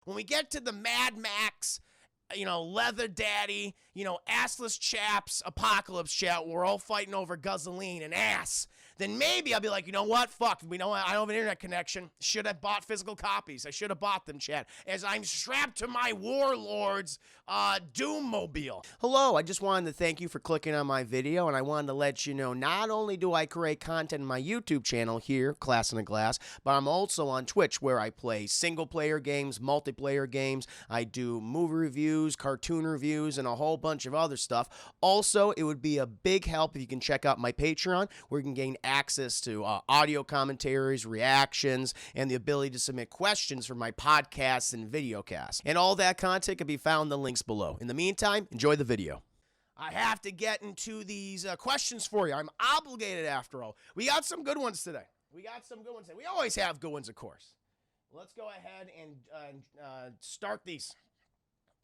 When we get to the Mad Max, Leather Daddy, assless chaps, apocalypse chat, we're all fighting over guzzling and ass, then maybe I'll be like, you know what? Fuck, I don't have an internet connection. Should have bought physical copies. I should have bought them, chat, as I'm strapped to my Warlord's Doom Mobile. Hello, I just wanted to thank you for clicking on my video, and I wanted to let you know not only do I create content in my YouTube channel here, Class in a Glass, but I'm also on Twitch where I play single-player games, multiplayer games. I do movie reviews, cartoon reviews, and a whole bunch of other stuff. Also, it would be a big help if you can check out my Patreon, where you can gain access to audio commentaries, reactions, and the ability to submit questions for my podcasts and videocasts. And all that content can be found in the links below. In the meantime, enjoy the video. I have to get into these questions for you. I'm obligated after all. We got some good ones today. We always have good ones, of course. Let's go ahead and start these.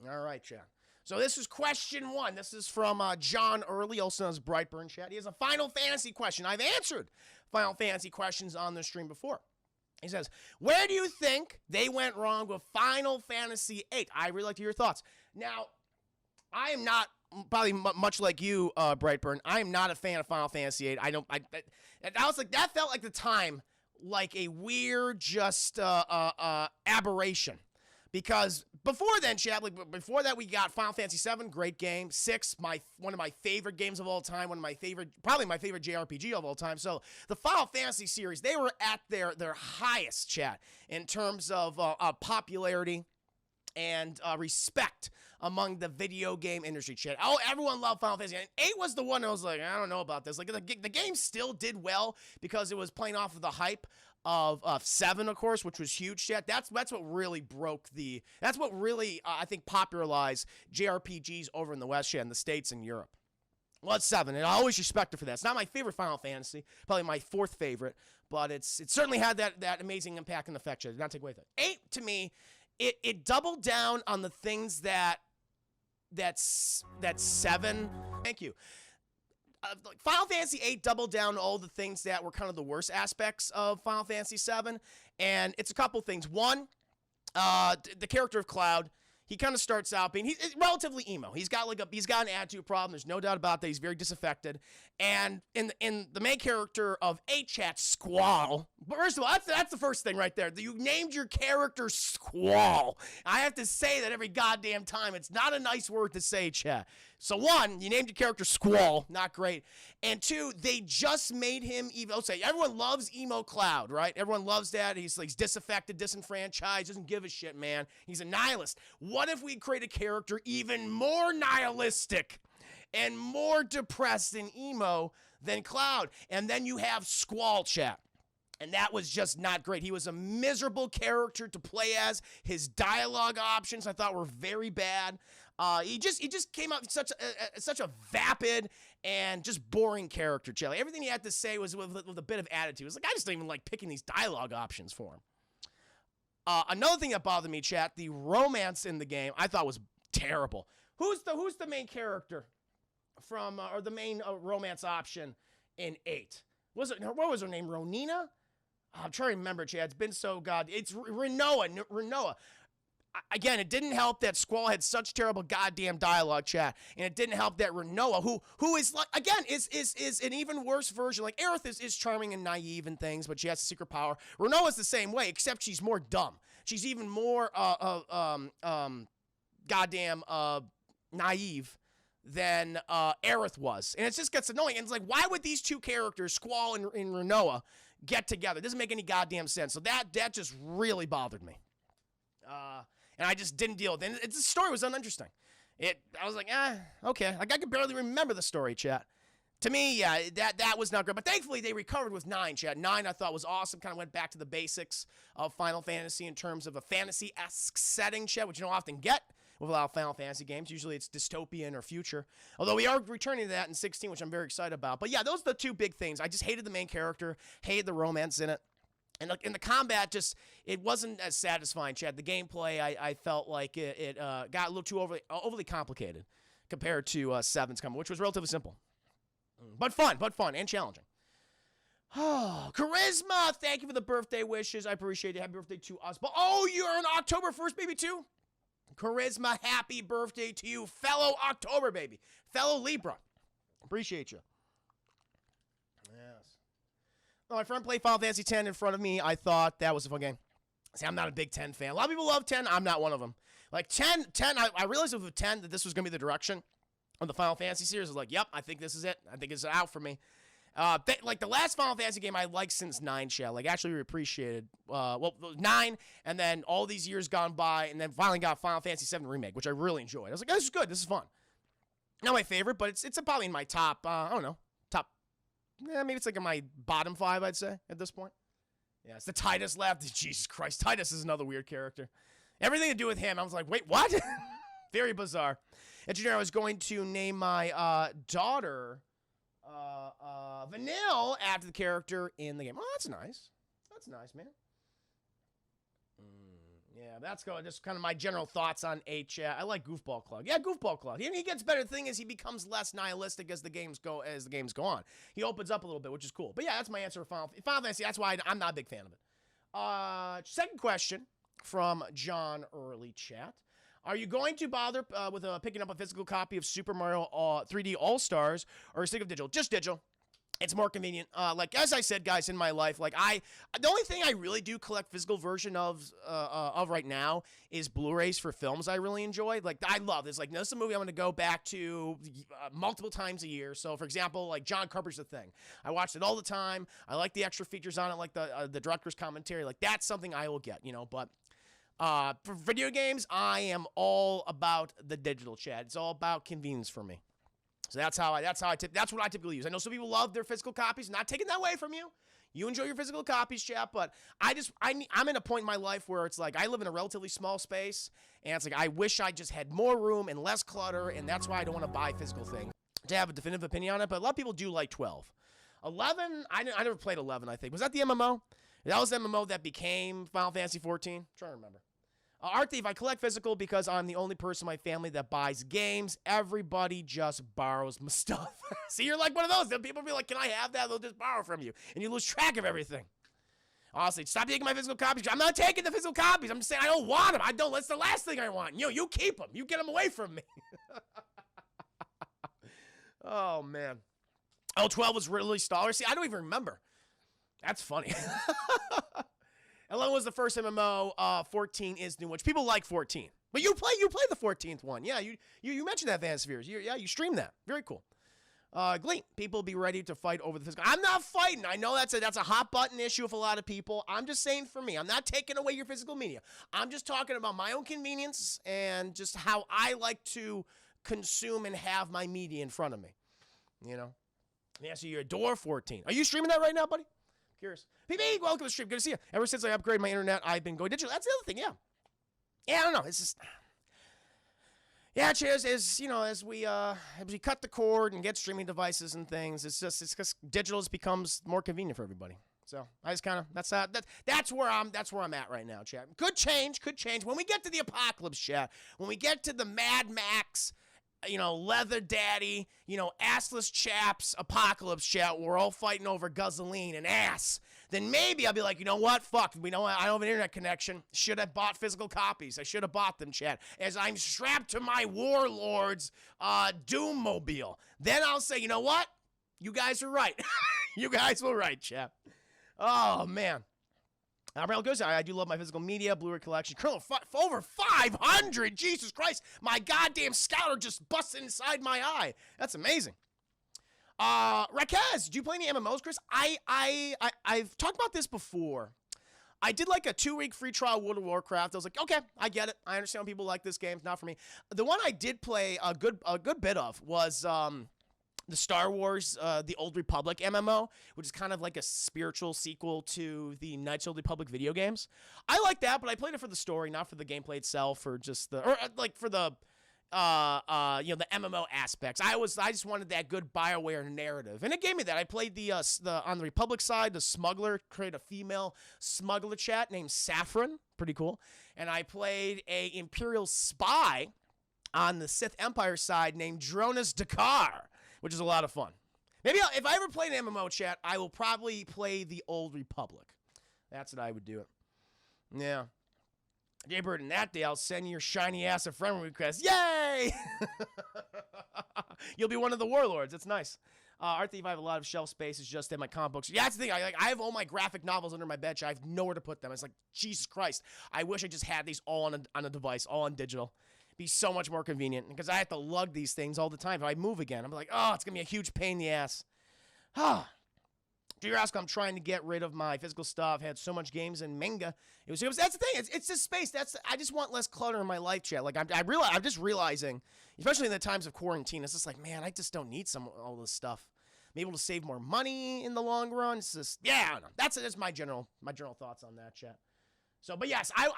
All right, chat. So this is question 1. This is from John Early, also known as Brightburn chat. He has a Final Fantasy question. I've answered Final Fantasy questions on the stream before. He says, where do you think they went wrong with Final Fantasy VIII? I really like to hear your thoughts. Now, I am not, probably much like you, Brightburn, I am not a fan of Final Fantasy VIII. That felt like the time like a weird, just aberration. Because before then, chat, before that, we got Final Fantasy VII, great game. 6, one of my favorite games of all time. Probably my favorite JRPG of all time. So the Final Fantasy series, they were at their highest, chat, in terms of popularity and respect among the video game industry, chat. Oh, everyone loved Final Fantasy. And 8 was the one that was like, I don't know about this. Like, the game still did well because it was playing off of the hype of 7, of course, which was huge, chat. That's what really that's what really, I think, popularized JRPGs over in the West, chat, in the States and Europe. Well, it's 7, and I always respect it for that. It's not my favorite Final Fantasy, probably my 4th favorite, but it certainly had that amazing impact and effect, chat. Did not take away with it. 8, to me, it doubled down on the things that 7, thank you. Final Fantasy VIII doubled down on all the things that were kind of the worst aspects of Final Fantasy VII, and it's a couple things. One, the character of Cloud, he kind of starts out being he's relatively emo. He's got an attitude problem. There's no doubt about that. He's very disaffected. And in the main character of A-Chat, Squall. But first of all, that's the first thing right there. You named your character Squall. I have to say that every goddamn time. It's not a nice word to say, chat. So 1, you named your character Squall. Not great. And 2, they just made him evil. Say everyone loves emo Cloud, right? Everyone loves that. He's like disaffected, disenfranchised, doesn't give a shit, man. He's a nihilist. What if we create a character even more nihilistic and more depressed and emo than Cloud? And then you have Squall, chat. And that was just not great. He was a miserable character to play as. His dialogue options I thought were very bad. He just came out such a vapid and just boring character, chat. Like, everything he had to say was with a bit of attitude. It was like, I just didn't even like picking these dialogue options for him. Another thing that bothered me, chat, the romance in the game, I thought was terrible. Who's the main character from, or the main romance option in 8? What was her name? Ronina? I'm trying to remember, chat. It's been so it's Renoa. Again, it didn't help that Squall had such terrible goddamn dialogue, chat, and it didn't help that Renoa, who is like, again, is an even worse version. Like, Aerith is charming and naive and things, but she has a secret power. Renoa's the same way, except she's more dumb. She's even more goddamn naive than Aerith was, and it just gets annoying. And it's like, why would these two characters, Squall and Renoa, get together? It doesn't make any goddamn sense. So that just really bothered me. And I just didn't deal with it. And the story was uninteresting. I was like, okay. Like, I could barely remember the story, chat. To me, yeah, that was not great. But thankfully, they recovered with 9, chat. 9 I thought was awesome. Kind of went back to the basics of Final Fantasy in terms of a fantasy-esque setting, chat, which you don't often get with a lot of Final Fantasy games. Usually it's dystopian or future. Although we are returning to that in 16, which I'm very excited about. But yeah, those are the two big things. I just hated the main character, hated the romance in it. And in the combat, it wasn't as satisfying, Chad. The gameplay, I felt like it got a little too overly complicated compared to 7's combat, which was relatively simple. But fun and challenging. Oh, Charisma, thank you for the birthday wishes. I appreciate it. Happy birthday to us. But oh, you're on October 1st, baby, too? Charisma, happy birthday to you, fellow October, baby. Fellow Libra. Appreciate you. Yes. Well, my friend played Final Fantasy X in front of me. I thought that was a fun game. See, I'm not a big 10 fan. A lot of people love 10. I'm not one of them. Like 10, I realized with 10 that this was going to be the direction of the Final Fantasy series. I was like, yep, I think this is it. I think it's out for me. Like the last Final Fantasy game I liked since 9, Shell. Like actually appreciated. 9, and then all these years gone by, and then finally got Final Fantasy 7 Remake, which I really enjoyed. I was like, this is good. This is fun. Not my favorite, but it's probably in my top, I don't know, top, maybe it's like in my bottom 5, I'd say, at this point. Yeah, it's the Titus left. Jesus Christ, Titus is another weird character. Everything to do with him, I was like, wait, what? Very bizarre. Engineer, I was going to name my daughter Vanille after the character in the game. Oh, that's nice. That's nice, man. Yeah, that's good. Just kind of my general thoughts on I like Goofball Club. Yeah, Goofball Club. He gets better. The thing is, he becomes less nihilistic as the games go on. He opens up a little bit, which is cool. But yeah, that's my answer for Final Fantasy. That's why I'm not a big fan of it. Second question from John Early Chat. Are you going to bother with picking up a physical copy of Super Mario 3D All-Stars or stick of digital? Just digital. It's more convenient. Like, as I said, guys, in my life, like, the only thing I really do collect physical version of right now is Blu-rays for films I really enjoy. Like, I love this. Like, this is a movie I'm going to go back to multiple times a year. So, for example, like, John Carpenter's The Thing. I watched it all the time. I like the extra features on it, like the director's commentary. Like, that's something I will get, you know, but... for video games, I am all about the digital, chat. It's all about convenience for me. So that's what I typically use. I know some people love their physical copies. Not taking that away from you. You enjoy your physical copies, chat, but I'm in a point in my life where it's like I live in a relatively small space, and it's like I wish I just had more room and less clutter, and that's why I don't want to buy physical things. To have a definitive opinion on it, but a lot of people do like 12. 11, I never played 11, I think. Was that the MMO? That was the MMO that became Final Fantasy 14. I'm trying to remember. Art Thief, I collect physical because I'm the only person in my family that buys games. Everybody just borrows my stuff. See, you're like one of those. People be like, can I have that? They'll just borrow from you. And you lose track of everything. Honestly, stop taking my physical copies. I'm not taking the physical copies. I'm just saying I don't want them. That's the last thing I want. You keep them. You get them away from me. Oh, man. Oh, 12 was released $. See, I don't even remember. That's funny. 11 was the first MMO. 14 is new, which people like 14. But you play the 14th one. Yeah, you mentioned that, Van Spheres. You streamed that. Very cool. Gleam, people be ready to fight over the physical. I'm not fighting. I know that's a hot button issue with a lot of people. I'm just saying for me. I'm not taking away your physical media. I'm just talking about my own convenience and just how I like to consume and have my media in front of me. You know? Yeah, so you adore 14. Are you streaming that right now, buddy? Curious. PB, welcome to the stream. Good to see you. Ever since I upgraded my internet, I've been going digital. That's the other thing, yeah. Yeah, I don't know. It's just... Yeah, cheers. As we cut the cord and get streaming devices and things, it's just digital becomes more convenient for everybody. So I just kind of that's where I'm at right now, chat. Could change. When we get to the apocalypse, chat. When we get to the Mad Max, leather daddy, assless chaps, apocalypse chat, we're all fighting over gasoline and ass, then maybe I'll be like, you know what? Fuck, I don't have an internet connection. Should have bought physical copies. I should have bought them, chat. As I'm strapped to my Warlord's Doom Mobile. Then I'll say, you know what? You guys are right. You guys were right, chat. Oh, man. Real goes. I do love my physical media, Blu-ray collection. Colonel, over 500. Jesus Christ. My goddamn scouter just busted inside my eye. That's amazing. Rakaz, do you play any MMOs, Chris? I've talked about this before. I did like a 2-week free trial World of Warcraft. I was like, okay, I get it. I understand people like this game. It's not for me. The one I did play a good bit of was the Star Wars, the Old Republic MMO, which is kind of like a spiritual sequel to the Knights of the Old Republic video games. I like that, but I played it for the story, not for the gameplay itself, or just for the the MMO aspects. I just wanted that good BioWare narrative, and it gave me that. I played the on the Republic side, the smuggler, created a female smuggler chat named Saffron, pretty cool, and I played a Imperial spy on the Sith Empire side named Dronas Dakar, which is a lot of fun. Maybe if I ever play an MMO, chat, I will probably play the Old Republic. That's what I would do it. Yeah. Jaybird, and that day I'll send your shiny ass a friend request. Yay! You'll be one of the warlords. It's nice. Art Thief, I have a lot of shelf space. It's just in my comic books. Yeah, that's the thing. I have all my graphic novels under my bed. I have nowhere to put them. It's like, Jesus Christ. I wish I just had these all on a device, all on digital. It'd be so much more convenient because I have to lug these things all the time. If I move again, I'm like, oh, it's going to be a huge pain in the ass. Do you ask? I'm trying to get rid of my physical stuff. Had so much games and manga. That's the thing. It's just space. I just want less clutter in my life, chat. Like I'm just realizing, especially in the times of quarantine, it's just like, man, I just don't need all this stuff. I'm able to save more money in the long run. It's just, yeah, I don't know. That's my general thoughts on that, chat. So, but yes, I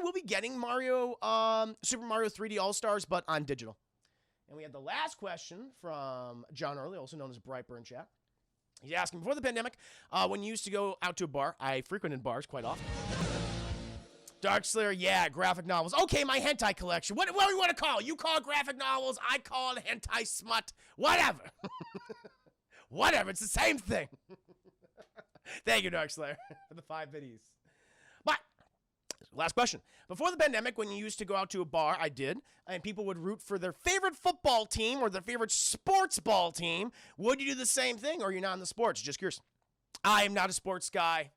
will be getting Super Mario 3D All Stars, but on digital. And we had the last question from John Early, also known as Brightburn, chat. He's asking, before the pandemic, when you used to go out to a bar, I frequented bars quite often. Darkslayer, yeah, graphic novels. Okay, my hentai collection. What do you want to call it? You call it graphic novels, I call it hentai smut. Whatever. Whatever, it's the same thing. Thank you, Darkslayer, for the 5 biddies. But, last question. Before the pandemic, when you used to go out to a bar, I did, and people would root for their favorite football team or their favorite sports ball team, would you do the same thing, or are you not in the sports? Just curious. I am not a sports guy.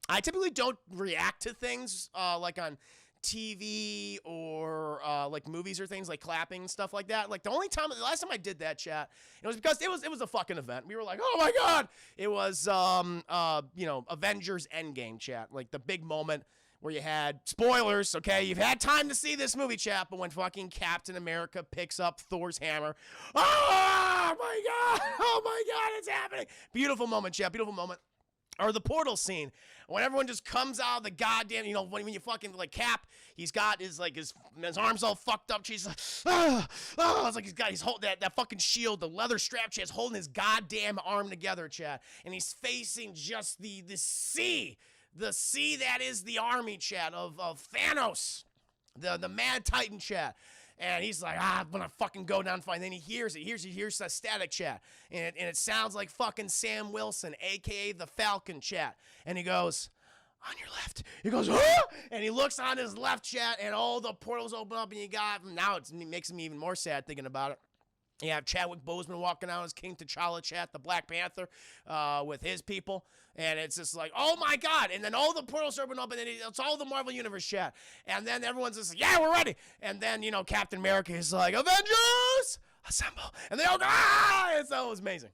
I typically don't react to things like on TV or like movies or things like clapping and stuff like that. Like the last time I did that, chat, it was because it was a fucking event. We were like, oh my God. It was, Avengers Endgame, chat. Like the big moment where you had spoilers, okay? You've had time to see this movie, chat, but when fucking Captain America picks up Thor's hammer, oh my God, it's happening. Beautiful moment, chat, beautiful moment. Or the portal scene, when everyone just comes out of the goddamn, when you fucking, like, Cap, he's got his arms all fucked up. She's like, it's like he's holding that fucking shield, the leather strap, chat, holding his goddamn arm together, chat. And he's facing just the sea that is the army, chat, of Thanos, the Mad Titan, chat. And he's like, I'm gonna fucking go down and find. Then he hears that static, chat. And it sounds like fucking Sam Wilson, a.k.a. the Falcon, chat. And he goes, on your left. He goes, huh? And he looks on his left, chat, and all the portals open up, and now it makes me even more sad thinking about it. You have Chadwick Boseman walking out as King T'Challa, chat, the Black Panther, with his people. And it's just like, oh my God. And then all the portals open up, and then it's all the Marvel Universe, chat. And then everyone's just like, yeah, we're ready. And then, Captain America is like, Avengers, assemble. And they all go, ah! And so it was amazing.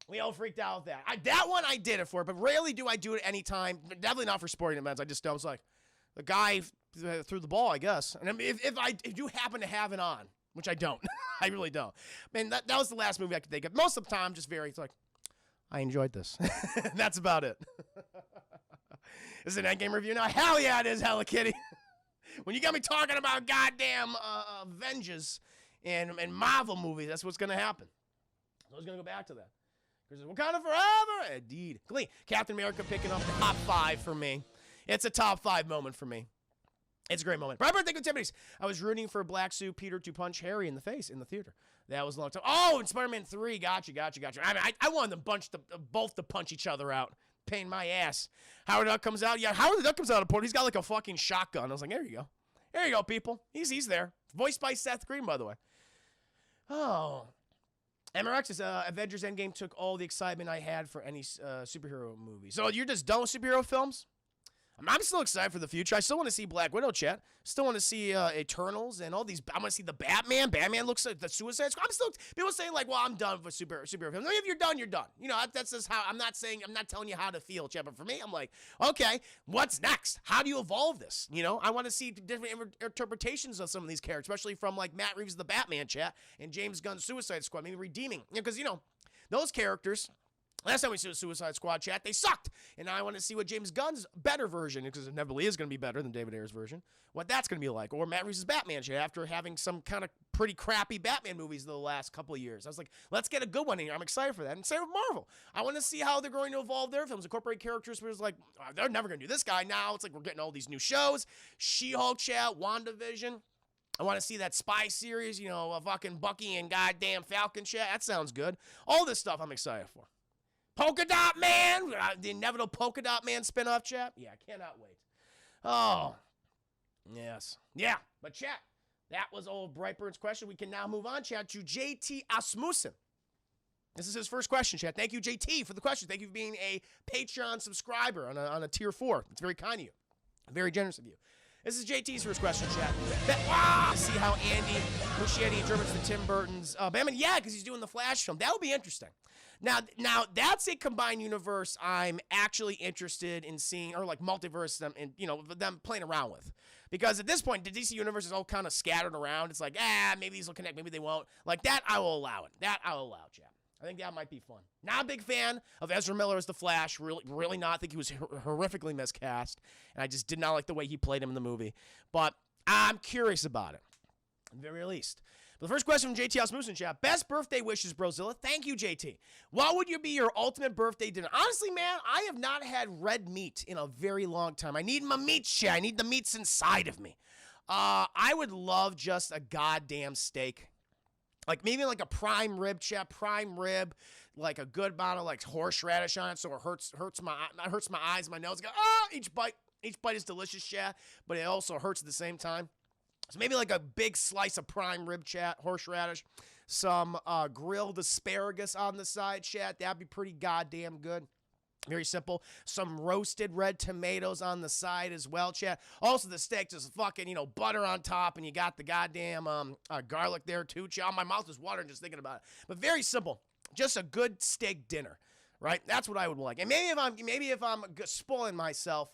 We all freaked out with that. That one I did it for, but rarely do I do it anytime. Definitely not for sporting events. I just don't. It's like, the guy threw the ball, I guess. And if you happen to have it on, which I don't. I really don't. Man, that was the last movie I could think of. Most of the time, just it's like, I enjoyed this. That's about it. Is it an Endgame review now? Hell yeah, it is, Hello Kitty. When you got me talking about goddamn Avengers and Marvel movies, that's what's going to happen. I was going to go back to that. Because Wakanda Forever. Indeed. Glee. Captain America picking up the top 5 for me. It's a top 5 moment for me. It's a great moment. Bright birthday activities. I was rooting for Black Suit Peter to punch Harry in the face in the theater. That was a long time. Oh, and Spider-Man 3. Gotcha. I wanted them both to punch each other out. Pain my ass. Howard the Duck comes out. Yeah, Howard the Duck comes out of port. He's got like a fucking shotgun. I was like, there you go. There you go, people. He's there. Voiced by Seth Green, by the way. Oh. MRX's Avengers Endgame took all the excitement I had for any superhero movie. So you're just done with superhero films? I'm still excited for the future. I still want to see Black Widow, chat. Still want to see Eternals and all these. I want to see the Batman. Batman looks like the Suicide Squad. People saying like, well, I'm done with superhero films. No, if you're done, you're done. That's just how, I'm not telling you how to feel, chat. But for me, I'm like, okay, what's next? How do you evolve this? I want to see different interpretations of some of these characters, especially from like Matt Reeves' the Batman, chat, and James Gunn's Suicide Squad. Maybe redeeming. Because, those characters. Last time we saw Suicide Squad, chat, they sucked. And now I want to see what James Gunn's better version, because it inevitably is going to be better than David Ayer's version, what that's going to be like. Or Matt Reeves' Batman, chat, after having some kind of pretty crappy Batman movies the last couple of years. I was like, let's get a good one in here. I'm excited for that. And same with Marvel. I want to see how they're going to evolve their films, incorporate characters where it's like, oh, they're never going to do this guy. Now it's like we're getting all these new shows. She-Hulk, chat, WandaVision. I want to see that spy series, you know, fucking Bucky and goddamn Falcon chat. That sounds good. All this stuff I'm excited for. Polka Dot Man, the inevitable Polka Dot Man spinoff chat. Yeah, I cannot wait. Oh, yes. Yeah, but chat, that was old Brightbird's question. We can now move on, chat, to JT Asmussen. This is his first question, chat. Thank you, JT, for the question. Thank you for being a Patreon subscriber on a tier 4. It's very kind of you. Very generous of you. This is JT's first question, chat. To see how Andy Muschietti interprets the Tim Burton's Batman. Yeah, because he's doing the Flash film. That would be interesting. Now that's a combined universe I'm actually interested in seeing, or like multiverse them, and you know, them playing around with. Because at this point, the DC universe is all kind of scattered around. It's like, maybe these will connect, maybe they won't. Like that, I will allow it. That I will allow, chat. I think that might be fun. Not a big fan of Ezra Miller as the Flash. Really not. I think he was horrifically miscast, and I just did not like the way he played him in the movie. But I'm curious about it, at the very least. But the first question from JT Osmussen chat. Best birthday wishes, Brozilla. Thank you, JT. What would be your ultimate birthday dinner? Honestly, man, I have not had red meat in a very long time. I need my meat, chat. I need the meats inside of me. I would love just a goddamn steak. Like maybe like a prime rib, chat, prime rib, like a good amount of like horseradish on it, so it hurts my eyes, my nose. Each bite is delicious, chat, but it also hurts at the same time. So maybe like a big slice of prime rib, chat, horseradish, some grilled asparagus on the side, chat. That'd be pretty goddamn good. Very simple. Some roasted red tomatoes on the side as well, chat. Also, the steak, just fucking, you know, butter on top, and you got the goddamn garlic there too, chat. My mouth is watering just thinking about it. But very simple. Just a good steak dinner, right? That's what I would like. And maybe if I'm spoiling myself,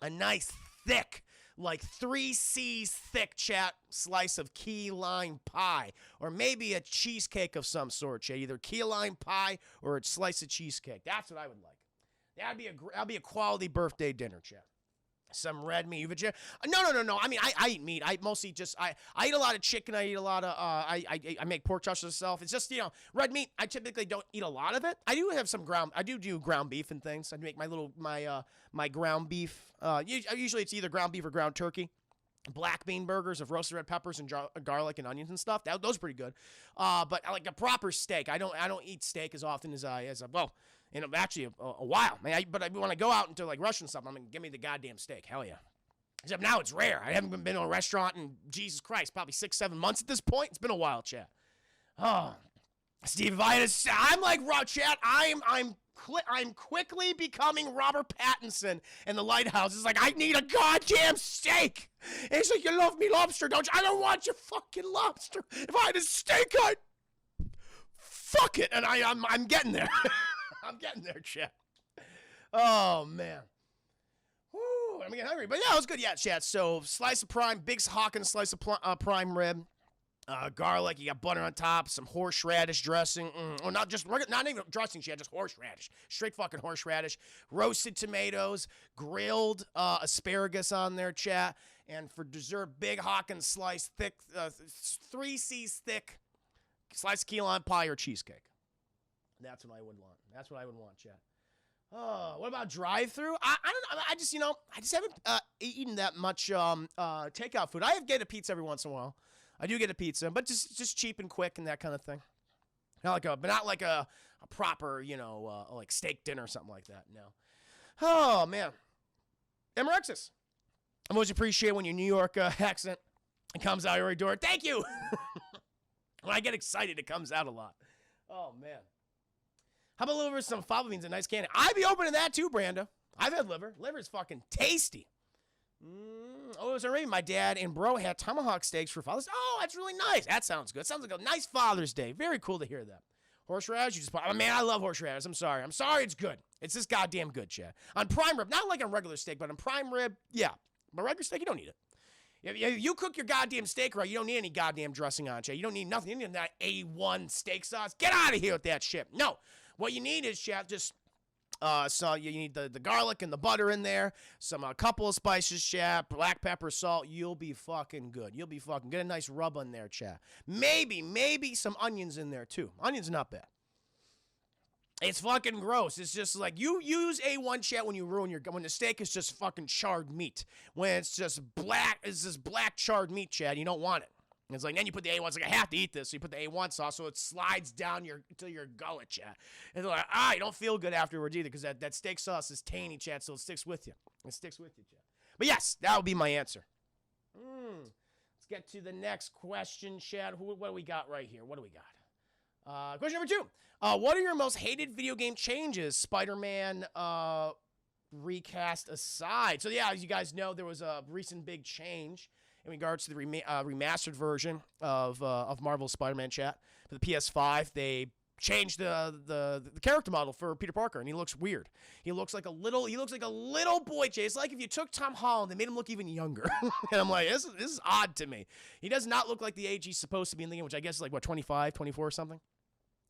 a nice thick, like 3 C's thick, chat, slice of key lime pie, or maybe a cheesecake of some sort, chat. Either key lime pie or a slice of cheesecake. That's what I would like. That'd be a quality birthday dinner, chat. Some red meat. No. I mean, I eat meat. I mostly just I eat a lot of chicken. I eat a lot of I make pork chops myself. It's just, you know, red meat. I typically don't eat a lot of it. I do have some ground. I do ground beef and things. I make my ground beef. Usually it's either ground beef or ground turkey. Black bean burgers of roasted red peppers and garlic and onions and stuff. Those are pretty good. But I like a proper steak. I don't eat steak as often as well. In actually a while, man. But when I go out into like Russian stuff, I'm gonna give me the goddamn steak. Hell yeah. Except now it's rare. I haven't been to a restaurant in, Jesus Christ, probably 6-7 months at this point. It's been a while, chat. Oh, Steve Vitus. I'm like Rob, chat. I'm quickly becoming Robert Pattinson in The Lighthouse. It's like, I need a goddamn steak. And he's like, you love me lobster, don't you? I don't want your fucking lobster. If I had a steak, fuck it. And I'm getting there. I'm getting there, chat. Oh, man. Woo, I'm getting hungry. But yeah, it was good. Yeah, chat. So, slice of prime, big Hawkins slice of prime rib, garlic. You got butter on top, some horseradish dressing. Or not even dressing, chat, just horseradish. Straight fucking horseradish. Roasted tomatoes, grilled asparagus on there, chat. And for dessert, big Hawkins slice, thick, 3 C's thick, slice of key lime pie or cheesecake. That's what I would want. That's what I would want, chat. Oh, what about drive-through? I don't know. I just haven't eaten that much takeout food. I have get a pizza every once in a while. I do get a pizza, but just cheap and quick and that kind of thing. Not like a proper, you know, like steak dinner or something like that. No. Oh man. Emerexis. I always appreciate when your New York accent comes out your door. Thank you. When I get excited, it comes out a lot. Oh man. How about liver with some fava beans and nice candy? I'd be open to that too, Brando. I've had liver. Liver's fucking tasty. Oh, it was already my dad and bro had tomahawk steaks for Father's Day. Oh, that's really nice. That sounds good. Sounds like a nice Father's Day. Very cool to hear that. Horseradish, man, I love horseradish. I'm sorry it's good. It's just goddamn good, chat. On prime rib, not like on regular steak, but on prime rib, yeah. But regular steak, you don't need it. If you cook your goddamn steak right, you don't need any goddamn dressing on it, chat. You don't need nothing. You don't need that A1 steak sauce. Get out of here with that shit. No. What you need is, chat, just, so you need the garlic and the butter in there, a couple of spices, chat, black pepper, salt. You'll be fucking good. You'll be fucking, get a nice rub on there, chat. Maybe some onions in there, too. Onions not bad. It's fucking gross. It's just like you use A1 chat when you ruin when the steak is just fucking charred meat. When it's just black, it's just black charred meat, Chad. You don't want it. And it's like then you put the A1. It's like I have to eat this. So you put the A1 sauce, so it slides down to your gullet, Chad. And they're like, you don't feel good afterwards either because that steak sauce is tangy, Chad. So it sticks with you. It sticks with you, Chad. But yes, that would be my answer. Let's get to the next question, Chad. What do we got right here? What do we got? Question number 2. What are your most hated video game changes, Spider-Man recast aside? So yeah, as you guys know, there was a recent big change in regards to the remastered version of Marvel's Spider-Man chat for the PS5. They changed the character model for Peter Parker, and he looks weird. He looks like a little boy, Jay. It's like if you took Tom Holland and made him look even younger. And I'm like, this is odd to me. He does not look like the age he's supposed to be in the game, which I guess is like, what, 25, 24 or something?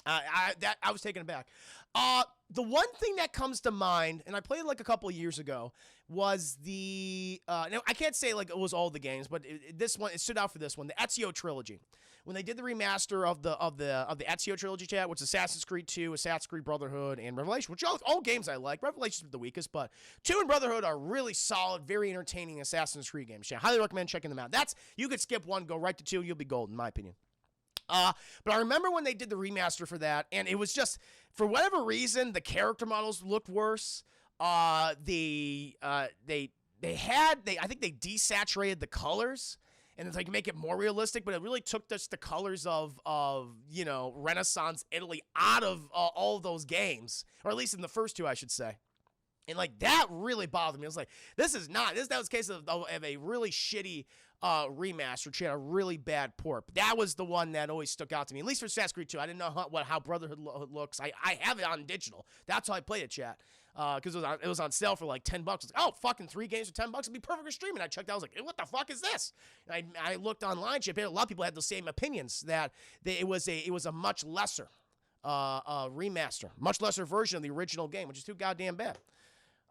I was taken aback. The one thing that comes to mind, and I played like a couple of years ago, was the now I can't say like it was all the games, but this one, it stood out for this one, the Ezio trilogy. When they did the remaster of the Ezio trilogy, chat, which is Assassin's Creed 2, Assassin's Creed Brotherhood, and Revelation, which all games I like. Revelation's the weakest, but 2 and Brotherhood are really solid, very entertaining Assassin's Creed games. Chat. Highly recommend checking them out. You could skip 1, go right to 2, you'll be golden, in my opinion. But I remember when they did the remaster for that, and it was just, for whatever reason, the character models looked worse. I think they desaturated the colors, and it's like make it more realistic, but it really took just the colors of Renaissance Italy out of all of those games, or at least in the first 2, I should say. And like that really bothered me. I was like, that was a case of a really shitty remaster, Chad, a really bad port. But that was the one that always stuck out to me, at least for Assassin's Creed 2. I didn't know how Brotherhood looks. I have it on digital. That's how I played it, Chad. Because it was on sale for like $10. I was like, oh, fucking 3 games for $10 would be perfect for streaming. I checked out. I was like, hey, what the fuck is this? And I looked online, Chad. A lot of people had the same opinions that it was a much lesser remaster, much lesser version of the original game, which is too goddamn bad.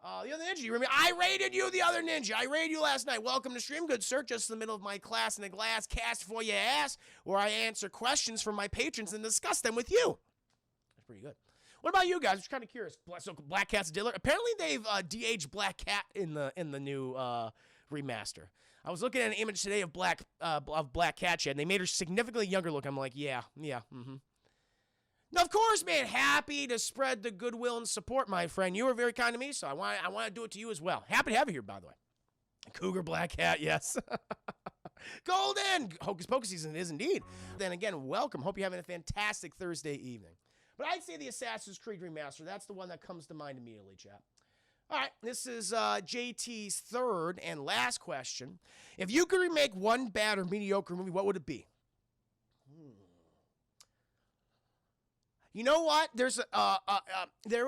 The other ninja, you remember? I raided you, the other ninja. I raided you last night. Welcome to stream, good sir. Just in the middle of my class in the glass cast for your ass, where I answer questions from my patrons and discuss them with you. That's pretty good. What about you guys? I'm just kind of curious. So Black Cat's dealer. Apparently they've de-aged Black Cat in the new remaster. I was looking at an image today of Black Cat, and they made her significantly younger look. I'm like, yeah. Now, of course, man, happy to spread the goodwill and support, my friend. You were very kind to me, so I want to do it to you as well. Happy to have you here, by the way. Cougar Black Cat, yes. Golden! Hocus Pocus season is indeed. Then again, welcome. Hope you're having a fantastic Thursday evening. But I'd say the Assassin's Creed remaster. That's the one that comes to mind immediately, chat. All right, this is JT's third and last question. If you could remake one bad or mediocre movie, what would it be? You know what? There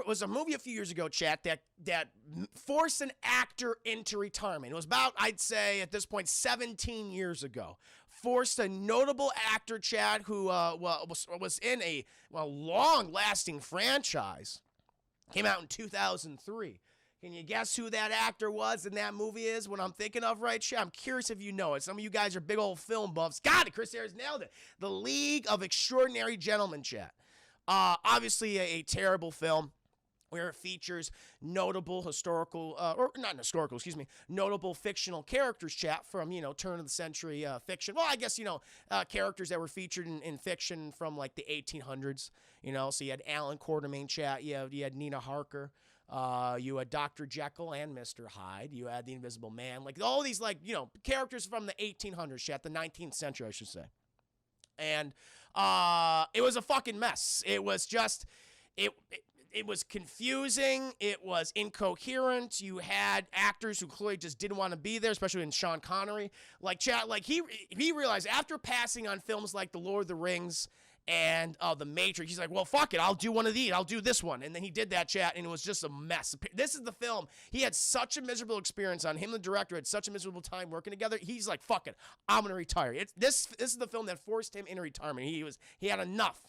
was a movie a few years ago, chat, that forced an actor into retirement. It was about, I'd say, at this point, 17 years ago. Forced a notable actor, chat, who was in a long-lasting franchise. Came out in 2003. Can you guess who that actor was in that movie is? What I'm thinking of, right, chat? I'm curious if you know it. Some of you guys are big old film buffs. Got it. Chris Ayers nailed it. The League of Extraordinary Gentlemen, chat. Obviously a terrible film where it features notable notable fictional characters, chat, from, turn of the century fiction. Well, I guess, characters that were featured in fiction from like the 1800s, so you had Alan Quartermain, chat, you had Nina Harker, you had Dr. Jekyll and Mr. Hyde, you had the Invisible Man, like all these characters from the 1800s, chat, the 19th century, I should say. And it was a fucking mess. It was just, it was confusing. It was incoherent. You had actors who clearly just didn't want to be there, especially in Sean Connery. Like, chat, like he realized after passing on films like The Lord of the Rings and The Matrix, he's like, well, fuck it. I'll do one of these. I'll do this one. And then he did that, chat, and it was just a mess. This is the film. He had such a miserable experience on him. The director had such a miserable time working together. He's like, fuck it. I'm going to retire. This is the film that forced him into retirement. He had enough.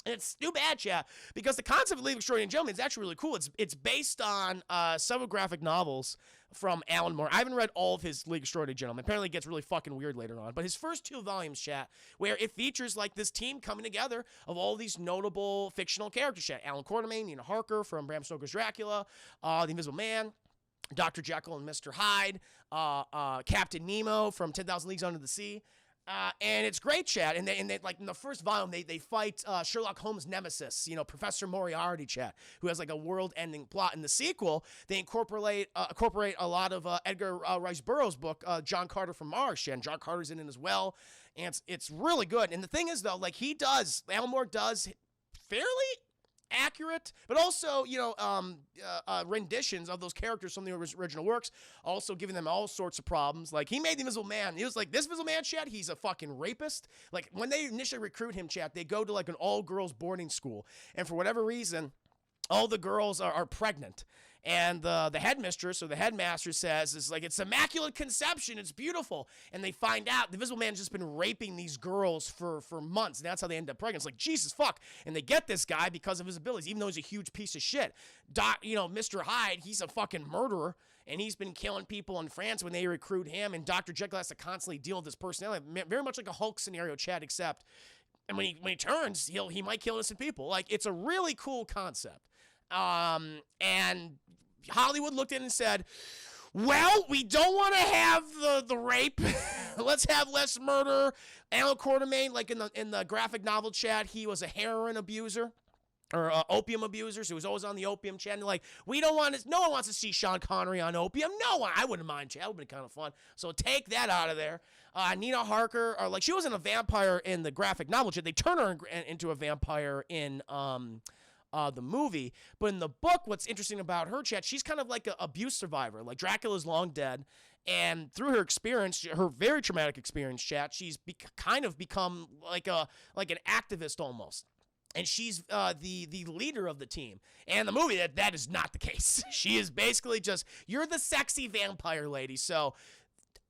And it's too bad, chat, because the concept of League of Extraordinary Gentlemen is actually really cool. It's based on several graphic novels from Alan Moore. I haven't read all of his League of Extraordinary Gentlemen. Apparently it gets really fucking weird later on. But his first 2 volumes, chat, where it features like this team coming together of all these notable fictional characters, chat. Alan Quartermain, Nina Harker from Bram Stoker's Dracula, The Invisible Man, Dr. Jekyll and Mr. Hyde, Captain Nemo from 10,000 Leagues Under the Sea. And it's great, chat. And they like in the first volume, they fight Sherlock Holmes' nemesis, Professor Moriarty, chat, who has like a world-ending plot. In the sequel, they incorporate a lot of Edgar Rice Burroughs' book, John Carter from Mars, chat. And John Carter's in it as well, and it's really good. And the thing is, though, like Alan Moore does fairly accurate, but also, renditions of those characters from the original works, also giving them all sorts of problems. Like, he made the Invisible Man. He was like, this Invisible Man, chat, he's a fucking rapist. Like, when they initially recruit him, chat, they go to, like, an all-girls boarding school, and for whatever reason, all the girls are pregnant. And the headmistress or the headmaster says, it's immaculate conception. It's beautiful. And they find out the Invisible Man's just been raping these girls for months. And that's how they end up pregnant. It's like, Jesus, fuck. And they get this guy because of his abilities, even though he's a huge piece of shit. Mr. Hyde, he's a fucking murderer. And he's been killing people in France when they recruit him. And Dr. Jekyll has to constantly deal with this personality. Very much like a Hulk scenario, Chad, except and when he turns, he might kill innocent people. Like, it's a really cool concept. And Hollywood looked in and said, well, we don't want to have the rape. Let's have less murder. Alan Quartermain, like in the graphic novel, chat, he was a heroin abuser or opium abuser, so he was always on the opium chat. And like, no one wants to see Sean Connery on opium. No one. I wouldn't mind, chat. That would have been kind of fun. So take that out of there. Nina Harker, she wasn't a vampire in the graphic novel, chat. They turn her into a vampire in the movie, but in the book, what's interesting about her, chat, she's kind of like an abuse survivor. Like, Dracula's long dead, and through her experience, her very traumatic experience, chat, she's kind of become like an activist almost. And she's the leader of the team. And in the movie, that is not the case. She is basically just, you're the sexy vampire lady. So,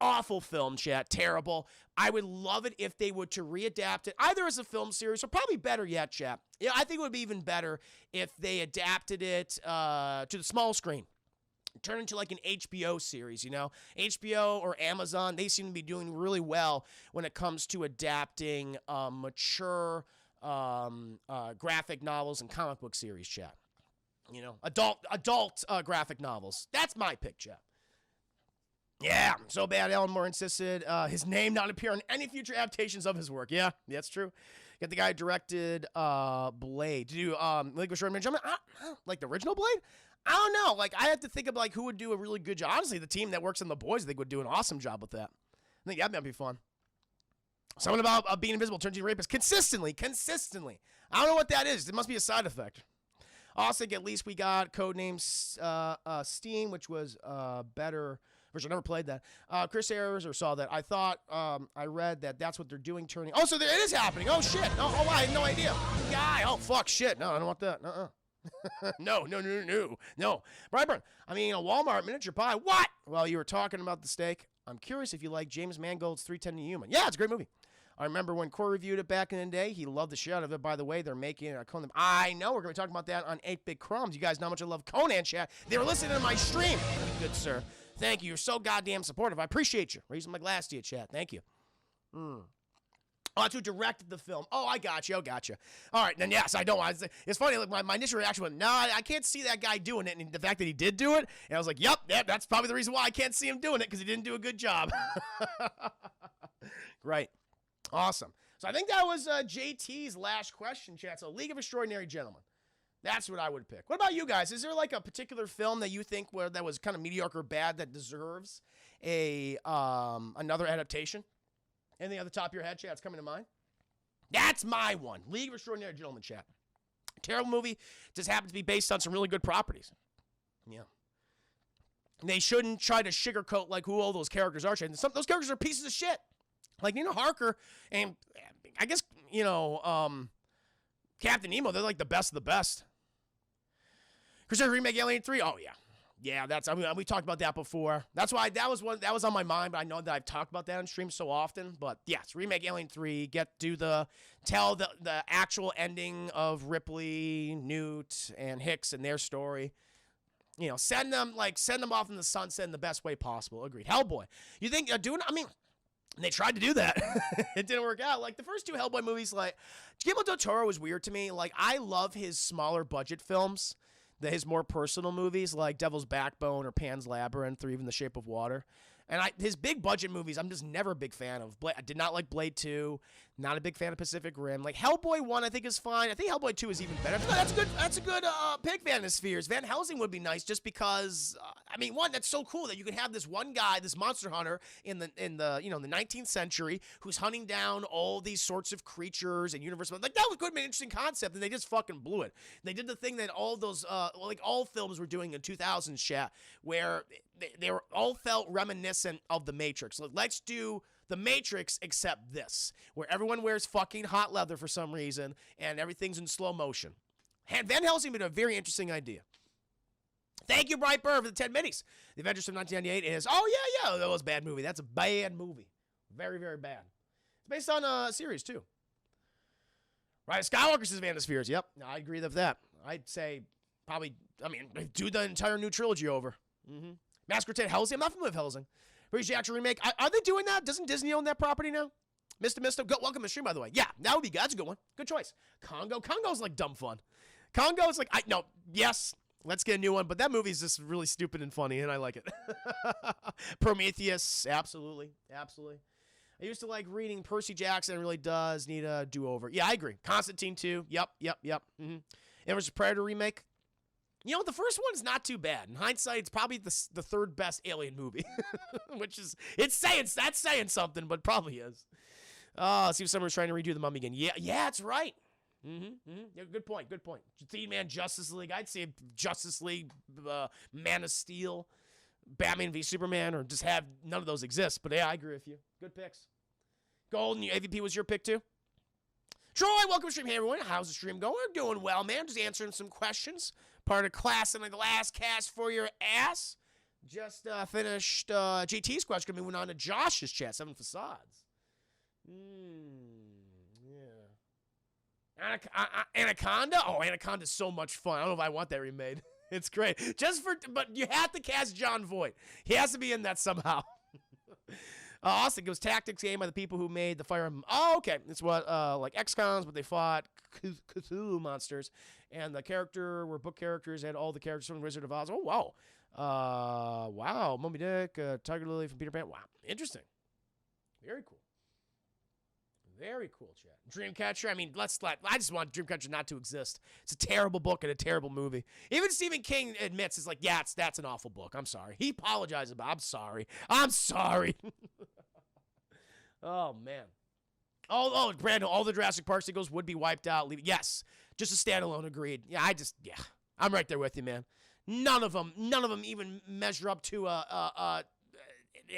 awful film, chat. Terrible. I would love it if they were to readapt it, either as a film series or probably better yet, chat. Yeah, I think it would be even better if they adapted it to the small screen. Turn into like an HBO series, HBO or Amazon, they seem to be doing really well when it comes to adapting mature graphic novels and comic book series, chat. Adult graphic novels. That's my pick, chat. Yeah, so bad Alan Moore insisted his name not appear on any future adaptations of his work. Yeah, that's true. Get the guy who directed Blade. To do League of Extraordinary Gentlemen, like the original Blade? I don't know. Like, I have to think of like who would do a really good job. Honestly, the team that works on The Boys, I think, would do an awesome job with that. I think that might be fun. Something about being invisible turns you rapist consistently. I don't know what that is. It must be a side effect. Also, at least we got Codename Steam, which was better. Which I never played that. Chris Ayers saw that. I thought I read that's what they're doing, turning. Oh, so it is happening. Oh, shit. Oh, I had no idea. Guy. Oh, fuck, shit. No, I don't want that. No. Brightburn. I mean, a Walmart miniature pie. What? Well, you were talking about the steak. I'm curious if you like James Mangold's 3:10 to Human. Yeah, it's a great movie. I remember when Corey reviewed it back in the day. He loved the shit out of it. By the way, they're making it. I know. We're going to be talking about that on 8-Bit Crumbs. You guys know how much I love Conan, chat. They were listening to my stream. Good, sir. Thank you. You're so goddamn supportive. I appreciate you. Raising my glass to you, chat. Thank you. Oh, that's who directed the film. Oh, I got you. All right, then yes, I don't. It's funny. Like my initial reaction was, no, I can't see that guy doing it. And the fact that he did do it, and I was like, yep, that's probably the reason why I can't see him doing it, because he didn't do a good job. Great. Awesome. So I think that was JT's last question, chat. So League of Extraordinary Gentlemen. That's what I would pick. What about you guys? Is there like a particular film that you think that was kind of mediocre or bad that deserves another adaptation? Anything at the top of your head, chat, that's coming to mind? That's my one. League of Extraordinary Gentlemen, chat. Terrible movie. Just happens to be based on some really good properties. Yeah. They shouldn't try to sugarcoat like who all those characters are. Those characters are pieces of shit. Like Nina Harker and I guess, Captain Nemo, they're like the best of the best. Crusader remake Alien 3. Oh yeah. Yeah, we talked about that before. That's why that was on my mind, but I know that I've talked about that on stream so often. But yes, remake Alien 3, tell the actual ending of Ripley, Newt, and Hicks and their story. You know, send them off in the sunset in the best way possible. Agreed. Hellboy. You think I mean, they tried to do that. It didn't work out. Like the first two Hellboy movies, like Guillermo del Toro was weird to me. Like I love his smaller budget films, his more personal movies like Devil's Backbone or Pan's Labyrinth or even The Shape of Water. And his big budget movies, I'm just never a big fan of. I did not like Blade 2. Not a big fan of Pacific Rim. Like Hellboy 1, I think is fine. I think Hellboy 2 is even better. That's a good pick, Van the Spheres. Van Helsing would be nice just because. I mean, one, that's so cool that you could have this one guy, this monster hunter in the the 19th century who's hunting down all these sorts of creatures and universe. Like that could have been an interesting concept, and they just fucking blew it. They did the thing that all those like all films were doing in 2000s, chat, where they were all felt reminiscent of The Matrix. Like, let's do The Matrix except this, where everyone wears fucking hot leather for some reason and everything's in slow motion. Van Helsing been a very interesting idea. Thank you, Bright Bird, for the 10 minis. The Avengers from 1998 is, that was a bad movie. That's a bad movie. Very, very bad. It's based on a series, too. Right, Skywalker says Van the Spheres. Yep, I agree with that. I'd say probably, do the entire new trilogy over. Mm-hmm. Massacre 10 Helsing. I'm not familiar with Helsing. British Action remake. Are they doing that? Doesn't Disney own that property now? Mr. Welcome to the stream, by the way. Yeah, that would be good. That's a good one. Good choice. Congo's like dumb fun. Congo's like, yes, let's get a new one. But that movie's just really stupid and funny, and I like it. Prometheus, absolutely. I used to like reading Percy Jackson. It really does need a do-over. Yeah, I agree. Constantine 2. Yep. Mm-hmm. It was a Predator remake. You know, the first one is not too bad. In hindsight, it's probably the third best Alien movie, which is, that's saying something, but probably is. See if someone's trying to redo The Mummy again. Yeah, that's right. Yeah, good point. Theme-Man, Justice League. I'd say Justice League, Man of Steel, Batman v Superman, or just have none of those exist. But yeah, I agree with you. Good picks. Golden, AVP was your pick too? Troy, welcome to stream. Hey everyone, how's the stream going? Doing well, man. Just answering some questions. Part of class in the glass cast for your ass. Just finished GT's question. Moving on to Josh's chat. 7 Facades. Yeah. Anaconda? Oh, Anaconda's so much fun. I don't know if I want that remade. It's great. But you have to cast John Voight. He has to be in that somehow. Austin goes tactics game by the people who made the Fire Emblem. Oh, okay. It's what like XCOMs, but they fought Cthulhu monsters, and the character were book characters, had all the characters from Wizard of Oz. Oh wow, wow, Moby Dick, Tiger Lily from Peter Pan. Wow, interesting. Very cool. Very cool, chat. Dreamcatcher. I mean, I just want Dreamcatcher not to exist. It's a terrible book and a terrible movie. Even Stephen King admits it's like, yeah, that's an awful book. I'm sorry. He apologized about it. I'm sorry. Oh, man. Oh, Brandon, all the Jurassic Park sequels would be wiped out. Yes, just a standalone, agreed. Yeah, I'm right there with you, man. None of them even measure up to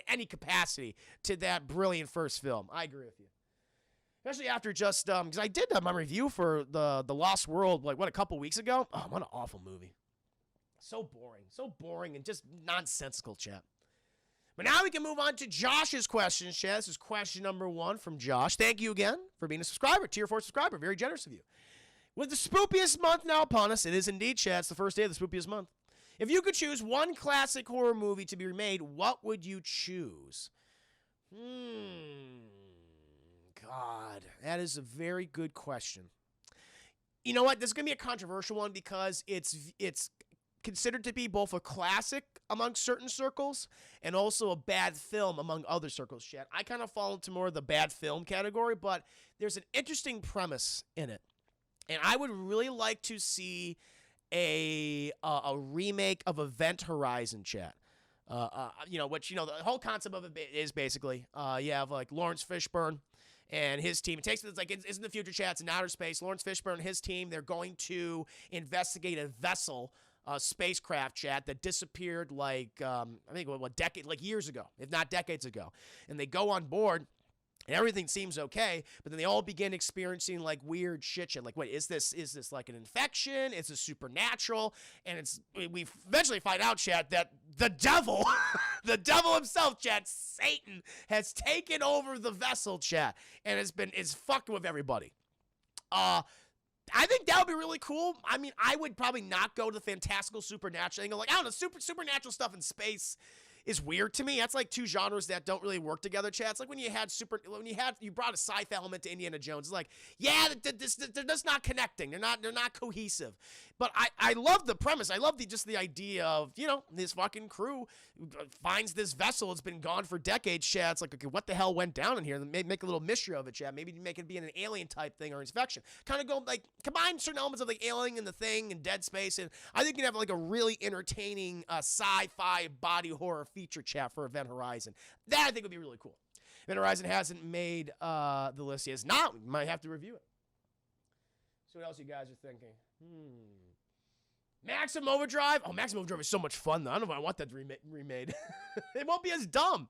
any capacity to that brilliant first film. I agree with you. Especially after just, because I did my review for the Lost World, a couple weeks ago. Oh, what an awful movie. So boring and just nonsensical, chat. But now we can move on to Josh's questions, chat. This is question number 1 from Josh. Thank you again for being a subscriber, tier 4 subscriber. Very generous of you. With the spookiest month now upon us, it is indeed, chat. It's the first day of the spookiest month. If you could choose one classic horror movie to be remade, what would you choose? God, that is a very good question. You know what? This is going to be a controversial one because it's considered to be both a classic among certain circles and also a bad film among other circles, chat. I kind of fall into more of the bad film category, but there's an interesting premise in it. And I would really like to see a remake of Event Horizon, chat. The whole concept of it is basically you have like Lawrence Fishburne and his team. It's in the future, chat. It's in outer space. Lawrence Fishburne and his team, they're going to investigate a vessel, spacecraft, chat, that disappeared years ago, if not decades ago. And they go on board, and everything seems okay, but then they all begin experiencing weird shit. Like, wait, is this like an infection? Is this supernatural? And we eventually find out, chat, that the devil, the devil himself, chat, Satan, has taken over the vessel, chat, and is fucked with everybody. I think that would be really cool. I mean, I would probably not go to the fantastical supernatural angle. Like, I don't know, supernatural stuff in space is weird to me. That's like two genres that don't really work together, Chad. It's like when you brought a sci-fi element to Indiana Jones. It's like, yeah, they're just not connecting. They're not cohesive. But I love the premise. I love the idea of, this fucking crew finds this vessel. It's been gone for decades, Chad. It's like, okay, what the hell went down in here? Make a little mystery of it, Chad. Maybe make it be an alien type thing or infection. Kind of go like combine certain elements of like Alien and The Thing and Dead Space, and I think you can have like a really entertaining sci-fi body horror feature, chat, for Event Horizon. That I think would be really cool. Event Horizon hasn't made the list yet. It's not. We might have to review it. So what else you guys are thinking? Maximum Overdrive. Oh, Maximum Overdrive is so much fun, though. I don't know if I want that remade. It won't be as dumb.